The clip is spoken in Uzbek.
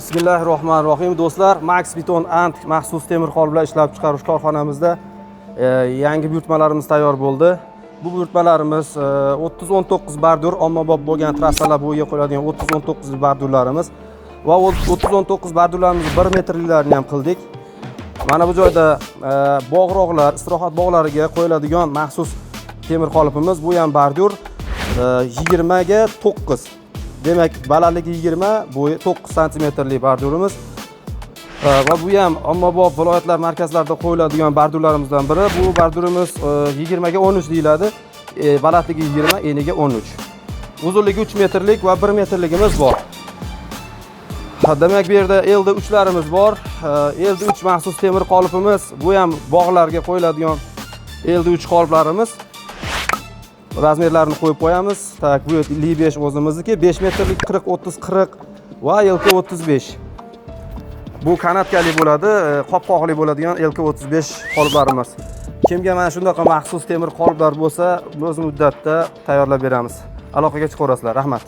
Bismillahirrohmanirrohim do'stlar, Max Beton and maxsus temir qoliplar ishlab chiqarish korxonamizda yangi buyurtmalarimiz tayyor bo'ldi. Bu buyurtmalarimiz 30-19 bordyur ommabop bo'lgan trassalar bo'yiga qo'yiladigan 30-19 bordurlarimiz va 30-19 bordurlarimizni 1 metrliklarini ham qildik. Mana bu joyda bog'roqlar, istirohat bog'lariga qo'yiladigan maxsus temir qolipimiz. Bu ham bordyur 20 ga 9. Demak, balandligi 20, bo'yi 9 santimetrlik bordyurimiz. Va bu ham ommabop viloyatlar markazlarida qo'yiladigan bordurlarimizdan biri. Bu bordurimiz 20 ga 13 deyiladi. Balandligi 20, eniga 13. Uzunligi 3 metrlik va 1 metrligimiz bor. Demak, bu yerda LD3larimiz bor. LD3 maxsus temir qolipimiz. Bu ham bog'larga qo'yiladigan LD3 qoliplarimiz. Razmerlarini qo'yib qo'yamiz. Tak, bu Li5 o'zimizniki 5 metrlik 40-30-40 va LK35. Bu kanatkali bo'ladi, qopqoqli bo'ladigan LK35 qoliplarimiz. Kimga mana shunaqa maxsus temir qoliplar bo'lsa, o'z muddatda tayyorlab beramiz. Aloqaga chiqaverasizlar. Rahmat.